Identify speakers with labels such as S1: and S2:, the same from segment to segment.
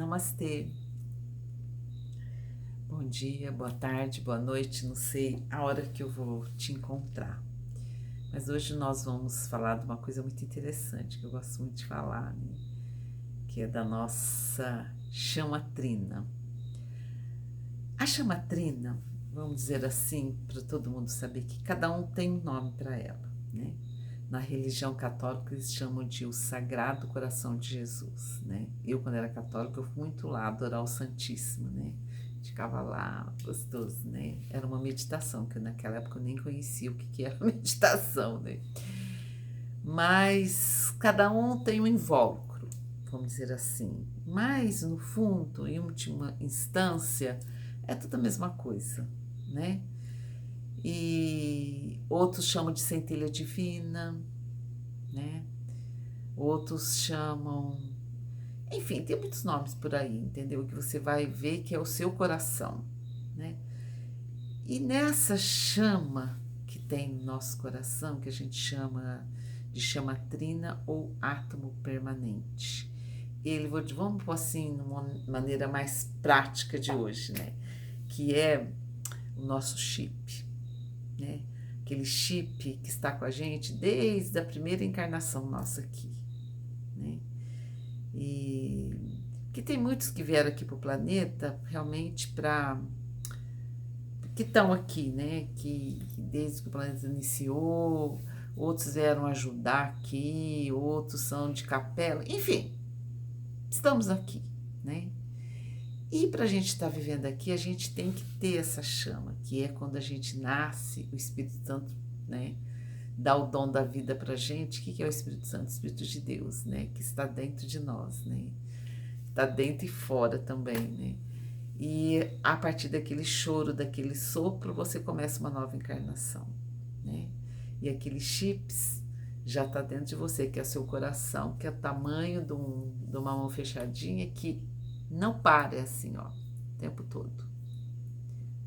S1: Namastê. Bom dia, boa tarde, boa noite, não sei a hora que eu vou te encontrar. Mas hoje nós vamos falar de uma coisa muito interessante que eu gosto muito de falar, né? Que é da nossa chama trina. A chama trina, vamos dizer assim, para todo mundo saber que cada um tem um nome para ela, né? Na religião católica eles chamam de o Sagrado Coração de Jesus, né? Eu, quando era católica, eu fui muito lá adorar o Santíssimo, né? Ficava lá, gostoso, né? Era uma meditação, que naquela época eu nem conhecia o que era meditação, né? Mas cada um tem um invólucro, vamos dizer assim. Mas, no fundo, em última instância, é tudo a mesma coisa, né? E outros chamam de centelha divina, né? Outros chamam. Enfim, tem muitos nomes por aí, entendeu? Que você vai ver que é o seu coração, né? E nessa chama que tem no nosso coração, que a gente chama de chama trina ou átomo permanente. Vamos pôr assim, numa maneira mais prática de hoje, né? Que é o nosso chip, né? Aquele chip que está com a gente desde a primeira encarnação nossa aqui, né? E que tem muitos que vieram aqui para o planeta realmente para que estão aqui, né? Que desde que o planeta iniciou, outros vieram ajudar aqui, outros são de capela, enfim, estamos aqui, né? E para a gente estar vivendo aqui, a gente tem que ter essa chama, que é quando a gente nasce, o Espírito Santo, né? Dá o dom da vida para a gente. O que é o Espírito Santo? O Espírito de Deus, né? Que está dentro de nós, né? Está dentro e fora também, né? E a partir daquele choro, daquele sopro, você começa uma nova encarnação, né? E aqueles chips já está dentro de você, que é o seu coração, que é o tamanho de uma mão fechadinha, que não para, é assim, ó, o tempo todo,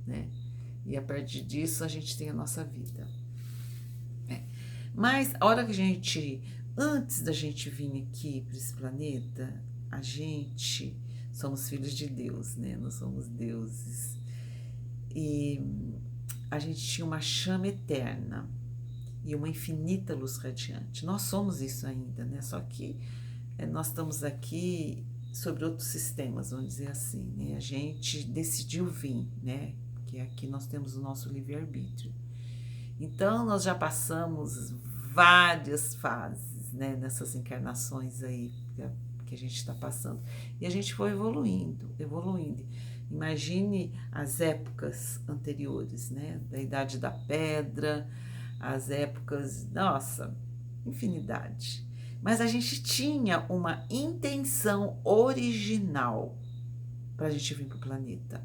S1: né? E a partir disso a gente tem a nossa vida, né? Mas a hora que a gente, antes da gente vir aqui para esse planeta, a gente somos filhos de Deus, né? Nós somos deuses. E a gente tinha uma chama eterna e uma infinita luz radiante. Nós somos isso ainda, né? Só que nós estamos aqui sobre outros sistemas, vamos dizer assim, né? A gente decidiu vir, né? Porque aqui nós temos o nosso livre-arbítrio. Então, nós já passamos várias fases, né? Nessas encarnações aí que a gente está passando. E a gente foi evoluindo, evoluindo. Imagine as épocas anteriores, né? Da Idade da Pedra, as épocas, nossa, infinidade. Mas a gente tinha uma intenção original para a gente vir para o planeta.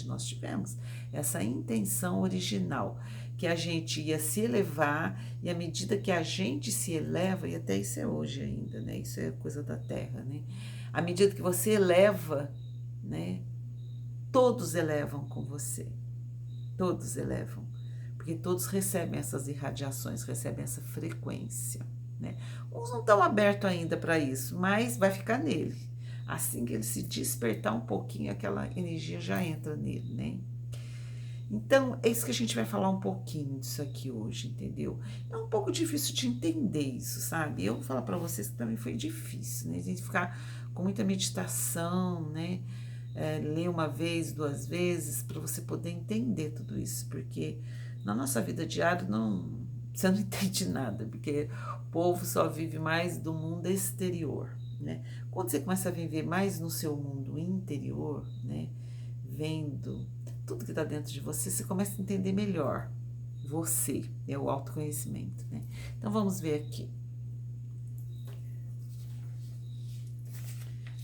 S1: Nós tivemos essa intenção original, que a gente ia se elevar, e à medida que a gente se eleva, e até isso é hoje ainda, né? Isso é coisa da Terra, né? À medida que você eleva, né? Todos elevam com você. Todos elevam. Porque todos recebem essas irradiações, recebem essa frequência, né? Uns não estão abertos ainda para isso, mas vai ficar nele. Assim que ele se despertar um pouquinho, aquela energia já entra nele, né? Então, é isso que a gente vai falar um pouquinho disso aqui hoje, entendeu? É um pouco difícil de entender isso, sabe? Eu vou falar para vocês que também foi difícil, né? A gente ficar com muita meditação, né? Ler uma vez, duas vezes, para você poder entender tudo isso, porque na nossa vida diária você não entende nada, porque o povo só vive mais do mundo exterior, né? Quando você começa a viver mais no seu mundo interior, né? Vendo tudo que está dentro de você, você começa a entender melhor você, é o autoconhecimento, né? Então vamos ver aqui.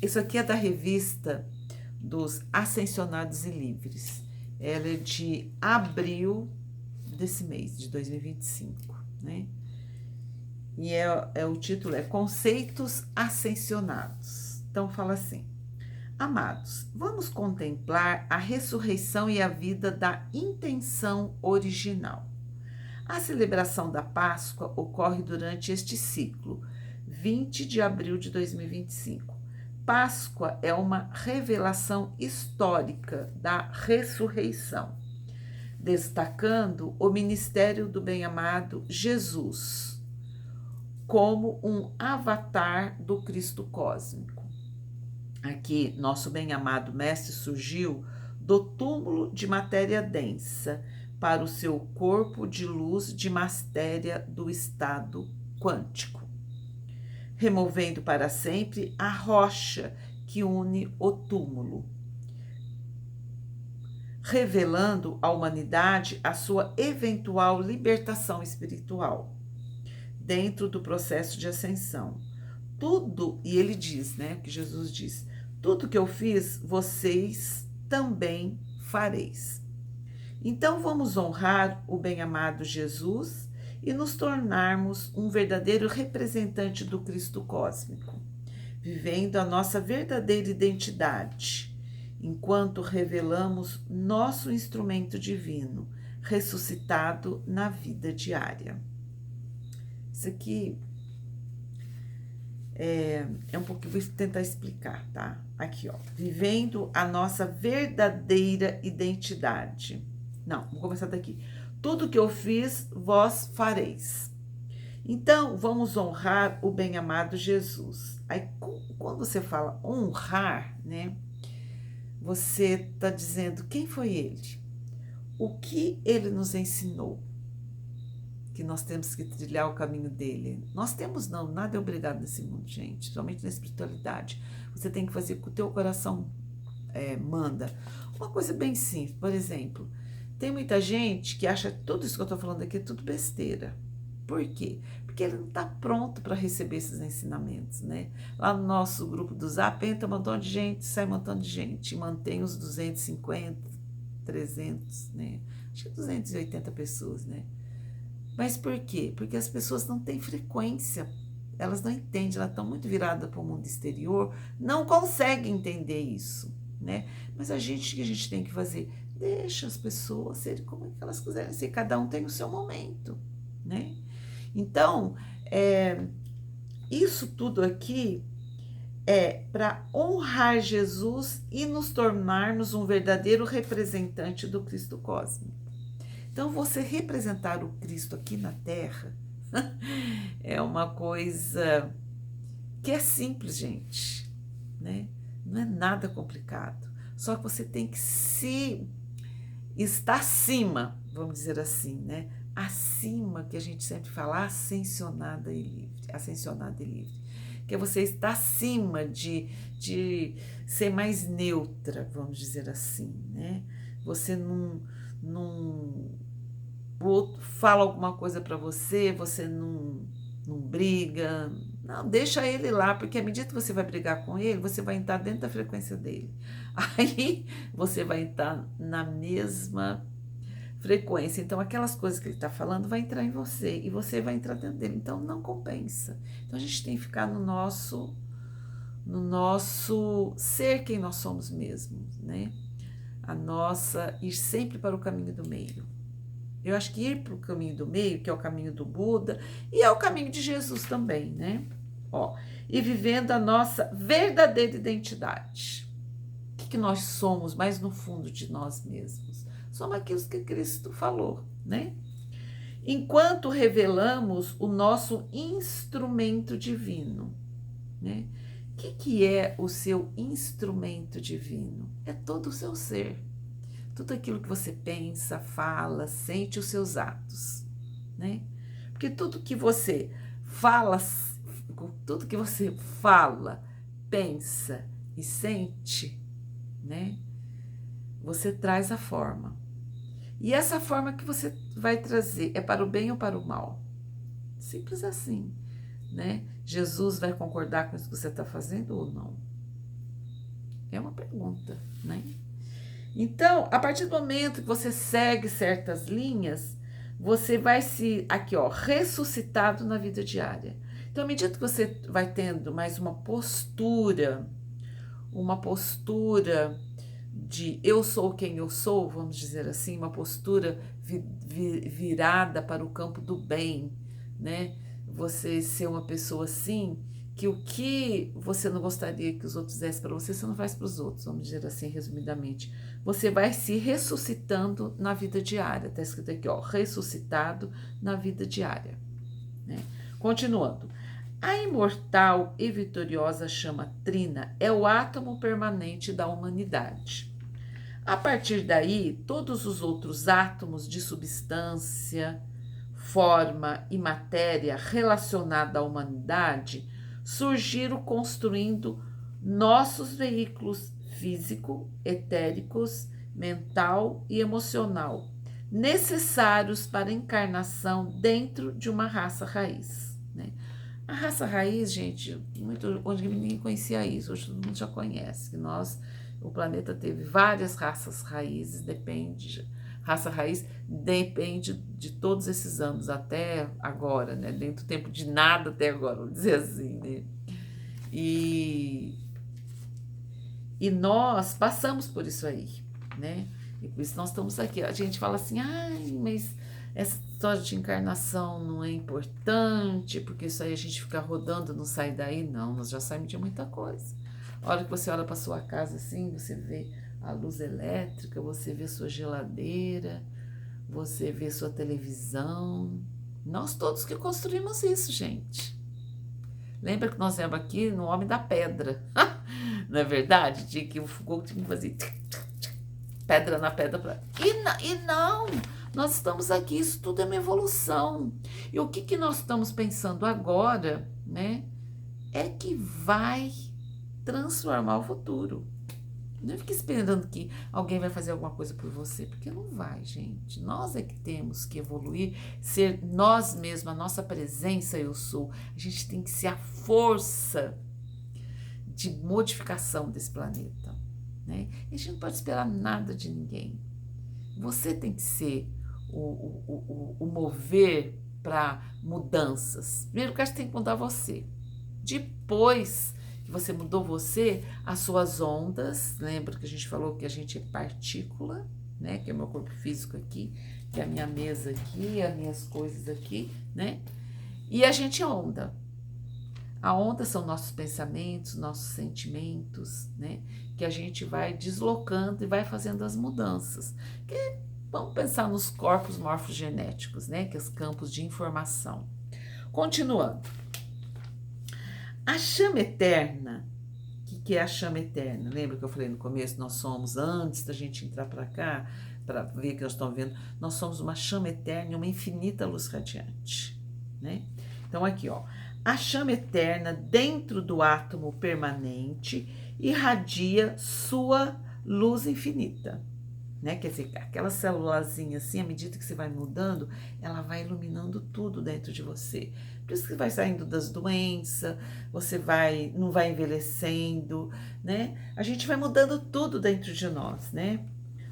S1: Isso aqui é da revista dos Ascensionados e Livres. Ela é de abril desse mês, de 2025, né? E o título é Conceitos Ascensionados. Então fala assim: amados, vamos contemplar a ressurreição e a vida da intenção original. A celebração da Páscoa ocorre durante este ciclo, 20 de abril de 2025, Páscoa é uma revelação histórica da ressurreição, destacando o ministério do bem-amado Jesus como um avatar do Cristo cósmico. Aqui, nosso bem-amado mestre surgiu do túmulo de matéria densa para o seu corpo de luz de matéria do estado quântico, removendo para sempre a rocha que une o túmulo, revelando à humanidade a sua eventual libertação espiritual dentro do processo de ascensão. Tudo, e ele diz, né, que Jesus diz, tudo que eu fiz, vocês também fareis. Então vamos honrar o bem-amado Jesus e nos tornarmos um verdadeiro representante do Cristo cósmico, vivendo a nossa verdadeira identidade, enquanto revelamos nosso instrumento divino, ressuscitado na vida diária. Isso aqui é um pouquinho, vou tentar explicar, tá? Aqui, ó, vivendo a nossa verdadeira identidade. Não, vou começar daqui. Tudo que eu fiz, vós fareis. Então, vamos honrar o bem-amado Jesus. Aí, quando você fala honrar, né? Você está dizendo quem foi ele? O que ele nos ensinou? Que nós temos que trilhar o caminho dele. Nós temos não, nada é obrigado nesse mundo, gente, somente na espiritualidade. Você tem que fazer o que o teu coração manda. Uma coisa bem simples, por exemplo, tem muita gente que acha tudo isso que eu estou falando aqui é tudo besteira. Por quê? Porque ele não está pronto para receber esses ensinamentos, né? Lá no nosso grupo do Zap, entra um montão de gente, sai um montão de gente, e mantém os 250, 300, né? Acho que 280 pessoas, né? Mas por quê? Porque as pessoas não têm frequência, elas não entendem, elas estão muito viradas para o mundo exterior, não conseguem entender isso, né? Mas que a gente tem que fazer? Deixa as pessoas serem como elas quiserem ser, cada um tem o seu momento, né? Então, isso tudo aqui é para honrar Jesus e nos tornarmos um verdadeiro representante do Cristo cósmico. Então, você representar o Cristo aqui na Terra é uma coisa que é simples, gente, né? Não é nada complicado. Só que você tem que estar acima, vamos dizer assim, né? Acima, que a gente sempre fala, ascensionada e livre. Que é você estar acima de ser mais neutra, vamos dizer assim, né? Você não o outro fala alguma coisa para você não briga, não, deixa ele lá, porque à medida que você vai brigar com ele, você vai entrar dentro da frequência dele. Aí você vai entrar na mesma frequência. Então, aquelas coisas que ele está falando vai entrar em você e você vai entrar dentro dele. Então, não compensa. Então, a gente tem que ficar no nosso ser quem nós somos mesmos, né? Ir sempre para o caminho do meio. Eu acho que ir para o caminho do meio, que é o caminho do Buda, e é o caminho de Jesus também, né? Ó, e vivendo a nossa verdadeira identidade. O que nós somos mais no fundo de nós mesmos? Somos aqueles que Cristo falou, né? Enquanto revelamos o nosso instrumento divino, né? O que é o seu instrumento divino? É todo o seu ser. Tudo aquilo que você pensa, fala, sente, os seus atos, né? Porque tudo que você fala, pensa e sente, né? Você traz a forma. E essa forma que você vai trazer é para o bem ou para o mal? Simples assim, né? Jesus vai concordar com isso que você está fazendo ou não? É uma pergunta, né? Então, a partir do momento que você segue certas linhas, você vai ressuscitado na vida diária. Então, à medida que você vai tendo mais uma postura de eu sou quem eu sou, vamos dizer assim, uma postura virada para o campo do bem, né? Você ser uma pessoa assim, que o que você não gostaria que os outros fizessem para você, você não faz para os outros, vamos dizer assim, resumidamente. Você vai se ressuscitando na vida diária. Está escrito aqui, ó, ressuscitado na vida diária. Né? Continuando. A imortal e vitoriosa chama trina é o átomo permanente da humanidade. A partir daí, todos os outros átomos de substância, forma e matéria relacionada à humanidade surgiram construindo nossos veículos físico, etéricos, mental e emocional, necessários para a encarnação dentro de uma raça raiz. Né? A raça raiz, gente, onde ninguém conhecia isso, hoje todo mundo já conhece, que o planeta teve várias raças raízes, raça raiz depende de todos esses anos até agora, né? Dentro do tempo de nada até agora, vamos dizer assim, né? E nós passamos por isso aí, né? E por isso nós estamos aqui. A gente fala assim, ai, mas essa história de encarnação não é importante, porque isso aí a gente fica rodando, não sai daí. Não, nós já saímos de muita coisa. A hora que você olha para sua casa assim, você vê a luz elétrica, você vê sua geladeira, você vê sua televisão. Nós todos que construímos isso, gente. Lembra que nós viemos aqui no Homem da Pedra? Não é verdade? Tinha que o fogo tinha que fazer pedra na pedra. E não, nós estamos aqui, isso tudo é uma evolução. E o que nós estamos pensando agora, né, é que vai transformar o futuro. Não fique esperando que alguém vai fazer alguma coisa por você, porque não vai, gente. Nós é que temos que evoluir, ser nós mesmos, a nossa presença eu sou. A gente tem que ser a força de modificação desse planeta, né? E a gente não pode esperar nada de ninguém. Você tem que ser o mover para mudanças. Primeiro que você tem que mudar você. Depois que você mudou você, as suas ondas, lembra que a gente falou que a gente é partícula, né? Que é o meu corpo físico aqui, que é a minha mesa aqui, as minhas coisas aqui, né? E a gente é onda. A onda são nossos pensamentos, nossos sentimentos, né? Que a gente vai deslocando e vai fazendo as mudanças. Que, vamos pensar nos corpos morfogenéticos, né? Que é os campos de informação. Continuando. A chama eterna, o que é a chama eterna? Lembra que eu falei no começo, nós somos, antes da gente entrar para cá, para ver que nós estamos vendo, nós somos uma chama eterna e uma infinita luz radiante, né? Então aqui, ó, a chama eterna dentro do átomo permanente irradia sua luz infinita, né? Quer dizer, aquela celulazinha assim, à medida que você vai mudando, ela vai iluminando tudo dentro de você. Por isso que vai saindo das doenças, você não vai envelhecendo, né? A gente vai mudando tudo dentro de nós, né?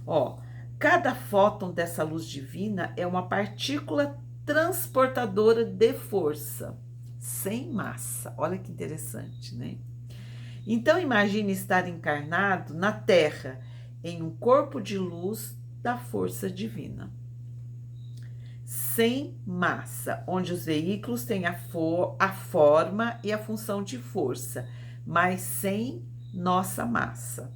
S1: Ó, cada fóton dessa luz divina é uma partícula transportadora de força, sem massa. Olha que interessante, né? Então imagine estar encarnado na Terra, em um corpo de luz da força divina. Sem massa, onde os veículos têm a forma e a função de força, mas sem nossa massa.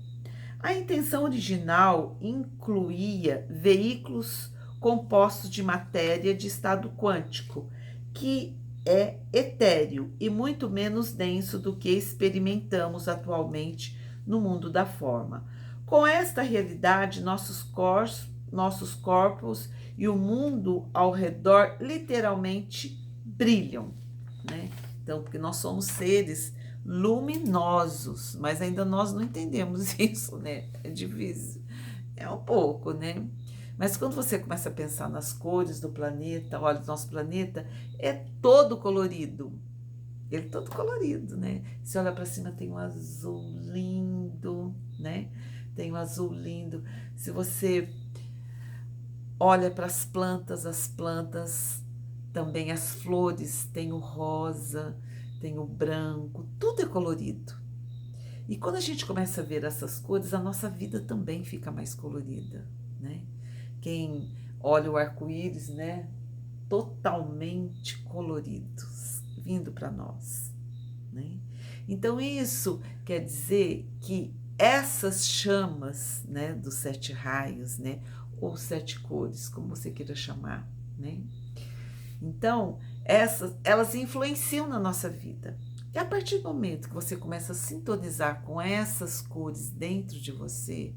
S1: A intenção original incluía veículos compostos de matéria de estado quântico, que é etéreo e muito menos denso do que experimentamos atualmente no mundo da forma. Com esta realidade, nossos corpos e o mundo ao redor literalmente brilham, né? Então, porque nós somos seres luminosos, mas ainda nós não entendemos isso, né? É difícil, é um pouco, né? Mas quando você começa a pensar nas cores do planeta, olha, o nosso planeta é todo colorido. Ele é todo colorido, né? Se olha para cima, tem um azul lindo, né? Tem um azul lindo. Se você olha para as plantas também, as flores, tem o rosa, tem o branco, tudo é colorido. E quando a gente começa a ver essas cores, a nossa vida também fica mais colorida, né? Quem olha o arco-íris, né? Totalmente coloridos, vindo para nós, né? Então isso quer dizer que essas chamas, né, dos 7 raios, né, ou 7 cores, como você queira chamar, né? Então, elas influenciam na nossa vida. E a partir do momento que você começa a sintonizar com essas cores dentro de você,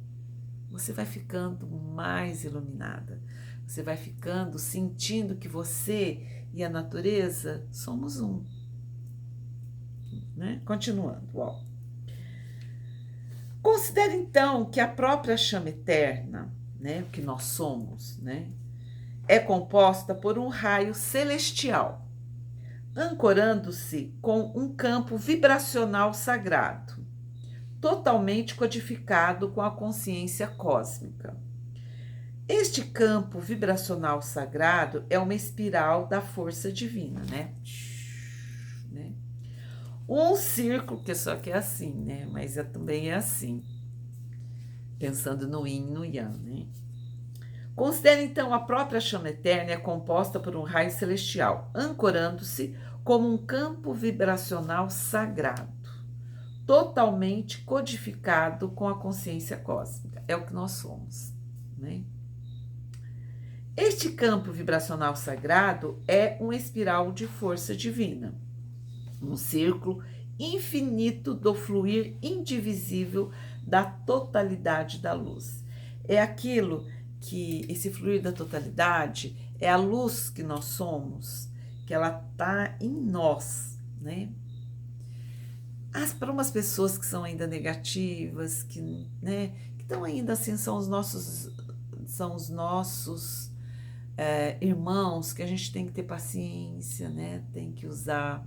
S1: você vai ficando mais iluminada. Você vai ficando sentindo que você e a natureza somos um, né? Continuando, ó. Considere então que a própria chama eterna, né, o que nós somos, né, é composta por um raio celestial, ancorando-se com um campo vibracional sagrado, totalmente codificado com a consciência cósmica. Este campo vibracional sagrado é uma espiral da força divina, né? Um círculo, que só que é assim, né? Mas também é assim, pensando no yin e no yang, né? Considere então a própria chama eterna é composta por um raio celestial, ancorando-se como um campo vibracional sagrado, totalmente codificado com a consciência cósmica. É o que nós somos, né? Este campo vibracional sagrado é uma espiral de força divina, um círculo infinito do fluir indivisível da totalidade da luz. É aquilo que esse fluir da totalidade é a luz que nós somos, que ela está em nós, né? Para umas pessoas que são ainda negativas, que, né, que estão ainda assim, são os nossos irmãos, que a gente tem que ter paciência, né? Tem que usar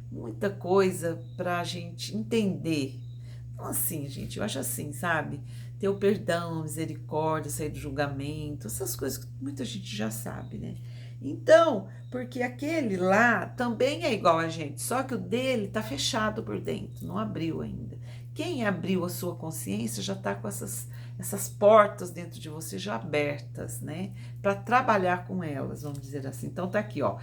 S1: muita coisa para a gente entender. Então, assim, gente, eu acho assim, sabe? Ter o perdão, a misericórdia, sair do julgamento, essas coisas que muita gente já sabe, né? Então, porque aquele lá também é igual a gente, só que o dele tá fechado por dentro, não abriu ainda. Quem abriu a sua consciência já tá com essas portas dentro de você já abertas, né? Para trabalhar com elas, vamos dizer assim. Então tá aqui, ó.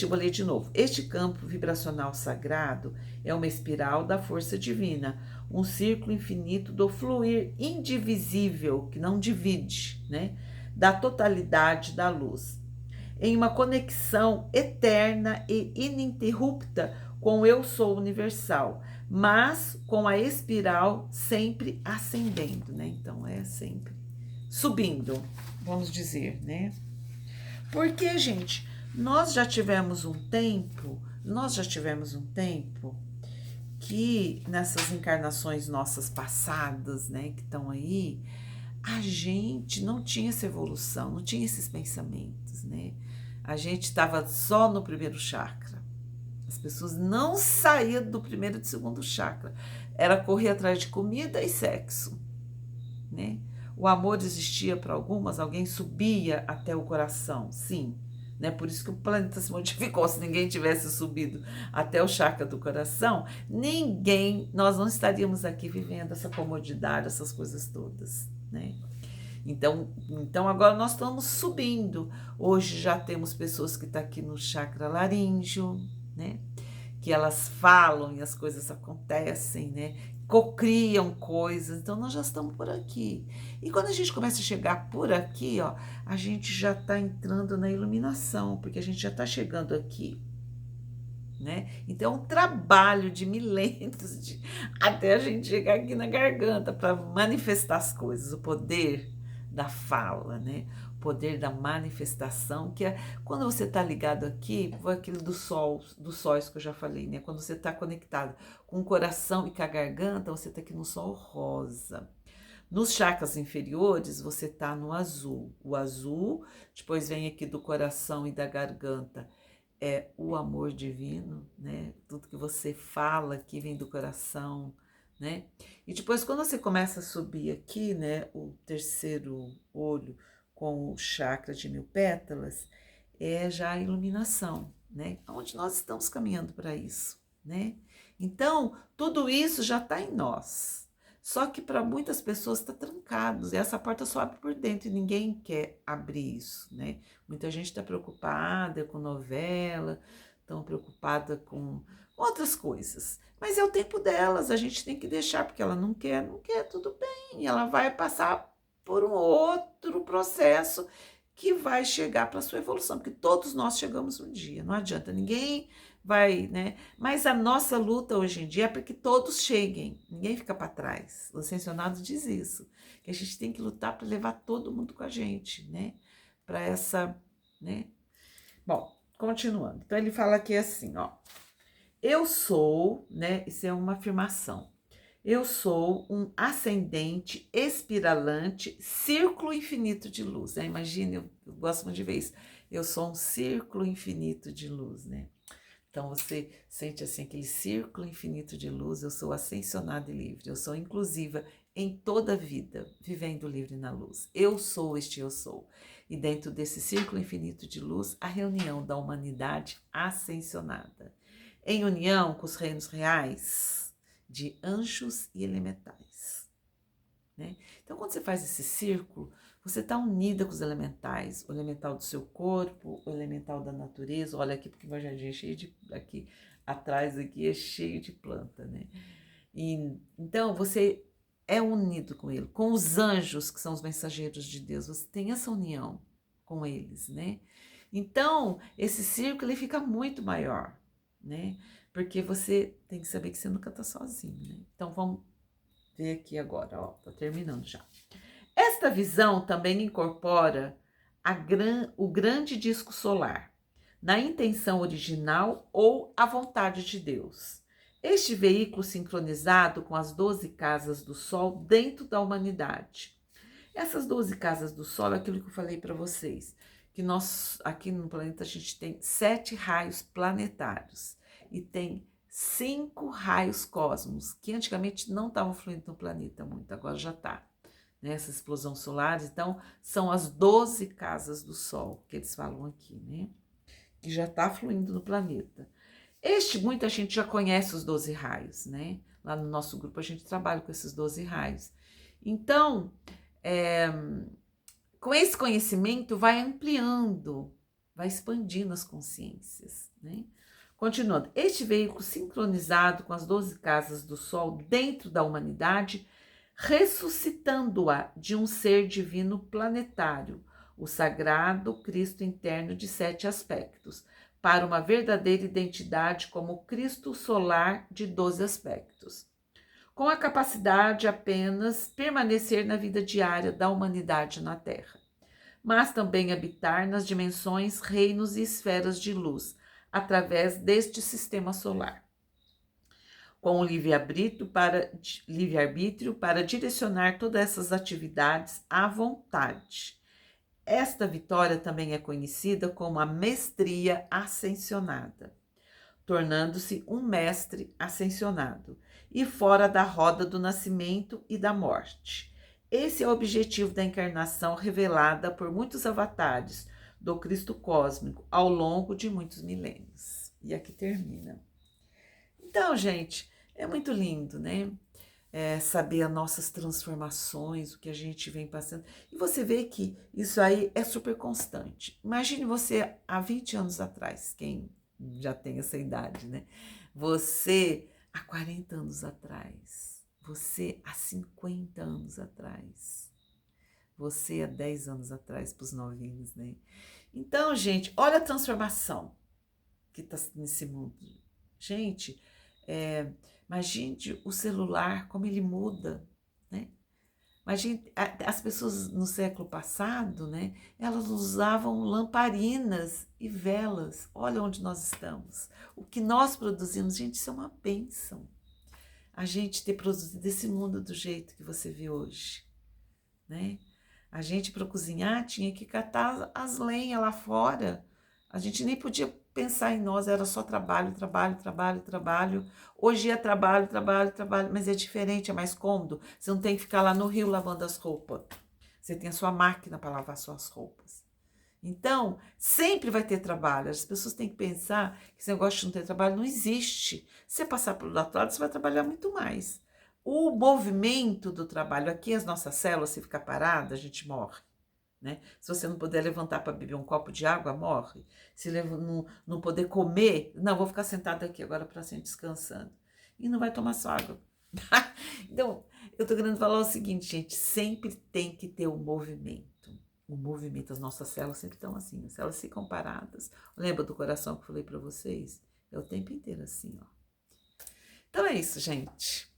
S1: Vou ler de novo. Este campo vibracional sagrado é uma espiral da força divina, um círculo infinito do fluir indivisível, que não divide, né? Da totalidade da luz, em uma conexão eterna e ininterrupta com o Eu Sou Universal, mas com a espiral sempre ascendendo, né? Então é sempre subindo, vamos dizer, né? Porque, gente, nós já tivemos um tempo que nessas encarnações nossas passadas, né, que estão aí, a gente não tinha essa evolução, não tinha esses pensamentos, né? A gente estava só no primeiro chakra. As pessoas não saíam do primeiro e do segundo chakra. Era correr atrás de comida e sexo, né? O amor existia para algumas, alguém subia até o coração, sim. Né? Por isso que o planeta se modificou. Se ninguém tivesse subido até o chakra do coração, nós não estaríamos aqui vivendo essa comodidade, essas coisas todas, né? Então agora nós estamos subindo. Hoje já temos pessoas que estão aqui no chakra laríngeo, né? Que elas falam e as coisas acontecem, né? Cocriam coisas. Então nós já estamos por aqui. E quando a gente começa a chegar por aqui, ó, a gente já está entrando na iluminação, porque a gente já está chegando aqui. Né? Então, é um trabalho de milênios até a gente chegar aqui na garganta para manifestar as coisas, o poder da fala, né? O poder da manifestação, que é quando você está ligado aqui, foi aquilo dos sóis que eu já falei, né? Quando você está conectado com o coração e com a garganta, você está aqui no sol rosa. Nos chakras inferiores, você está no azul. O azul, depois vem aqui do coração e da garganta, é o amor divino, né? Tudo que você fala que vem do coração, né? E depois quando você começa a subir aqui, né, o terceiro olho com o chakra de 1000 pétalas, é já a iluminação, né? Onde nós estamos caminhando para isso, né? Então, tudo isso já está em nós. Só que para muitas pessoas está trancado, e essa porta só abre por dentro e ninguém quer abrir isso, né? Muita gente está preocupada com novela, estão preocupada com outras coisas. Mas é o tempo delas, a gente tem que deixar, porque ela não quer, não quer, tudo bem. Ela vai passar por um outro processo que vai chegar para a sua evolução, porque todos nós chegamos um dia, não adianta, ninguém vai, né? Mas a nossa luta hoje em dia é para que todos cheguem, ninguém fica para trás. O Ascensionado diz isso, que a gente tem que lutar para levar todo mundo com a gente, né? Para essa, né? Bom, continuando. Então ele fala aqui assim, ó. Eu sou, né? Isso é uma afirmação. Eu sou um ascendente espiralante, círculo infinito de luz. Né? Imagine, eu gosto muito de ver isso. Eu sou um círculo infinito de luz, né? Então você sente assim aquele círculo infinito de luz. Eu sou ascensionada e livre. Eu sou inclusiva em toda a vida, vivendo livre na luz. Eu sou este eu sou. E dentro desse círculo infinito de luz, a reunião da humanidade ascensionada. Em união com os reinos reais de anjos e elementais. Né? Então, quando você faz esse círculo, você está unida com os elementais, o elemental do seu corpo, o elemental da natureza. Olha aqui, porque meu jardim é cheio de... Aqui atrás aqui é cheio de planta, né? E, então, você é unido com ele, com os anjos, que são os mensageiros de Deus. Você tem essa união com eles, né? Então, esse círculo ele fica muito maior, né? Porque você tem que saber que você nunca está sozinho, né? Então, vamos ver aqui agora, ó, tá terminando já. Esta visão também incorpora o grande disco solar, na intenção original ou à vontade de Deus. Este veículo sincronizado com as 12 casas do Sol dentro da humanidade. Essas 12 casas do Sol é aquilo que eu falei para vocês, que nós, aqui no planeta, a gente tem 7 raios planetários e tem 5 raios cósmicos, que antigamente não estavam fluindo no planeta muito, agora já está. Né? Essa explosão solar, então, são as 12 casas do Sol, que eles falam aqui, né? Que já está fluindo no planeta. Muita gente já conhece os 12 raios, né? Lá no nosso grupo a gente trabalha com esses 12 raios. Então, com esse conhecimento vai ampliando, vai expandindo as consciências, né? Continuando, este veículo sincronizado com as 12 casas do Sol dentro da humanidade, ressuscitando-a de um ser divino planetário, o sagrado Cristo interno de 7 aspectos, para uma verdadeira identidade como Cristo solar de 12 aspectos, com a capacidade de apenas permanecer na vida diária da humanidade na Terra, mas também habitar nas dimensões, reinos e esferas de luz, através deste sistema solar, com o livre-arbítrio para direcionar todas essas atividades à vontade. Esta vitória também é conhecida como a mestria ascensionada, tornando-se um mestre ascensionado e fora da roda do nascimento e da morte. Esse é o objetivo da encarnação revelada por muitos avatares do Cristo cósmico ao longo de muitos milênios. E aqui termina. Então, gente, é muito lindo, né? Saber as nossas transformações, o que a gente vem passando. E você vê que isso aí é super constante. Imagine você há 20 anos atrás, quem já tem essa idade, né? Você há 40 anos atrás, você há 50 anos atrás, você há 10 anos atrás para os novinhos, né? Então, gente, olha a transformação que está nesse mundo. Gente, imagine o celular, como ele muda, né? Imagine, as pessoas no século passado, né? Elas usavam lamparinas e velas. Olha onde nós estamos. O que nós produzimos, gente, isso é uma bênção. A gente ter produzido esse mundo do jeito que você vê hoje, né? A gente, para cozinhar, tinha que catar as lenhas lá fora. A gente nem podia pensar em nós, era só trabalho, trabalho, trabalho, trabalho. Hoje é trabalho, trabalho, trabalho, mas é diferente, é mais cômodo. Você não tem que ficar lá no rio lavando as roupas. Você tem a sua máquina para lavar suas roupas. Então, sempre vai ter trabalho. As pessoas têm que pensar que esse negócio de não ter trabalho não existe. Se você passar pelo outro lado, você vai trabalhar muito mais. O movimento do trabalho, aqui as nossas células, se ficar parada, a gente morre. né? Se você não puder levantar para beber um copo de água, morre. Se não poder comer, não, vou ficar sentado aqui agora para sempre descansando. E não vai tomar sua água. Então, eu tô querendo falar o seguinte, gente, sempre tem que ter o movimento. O movimento, as nossas células sempre estão assim, as células ficam paradas. Lembra do coração que eu falei para vocês? É o tempo inteiro assim, ó. Então é isso, gente.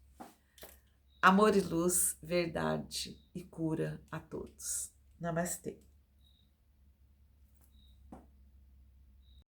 S1: Amor e luz, verdade e cura a todos. Namastê.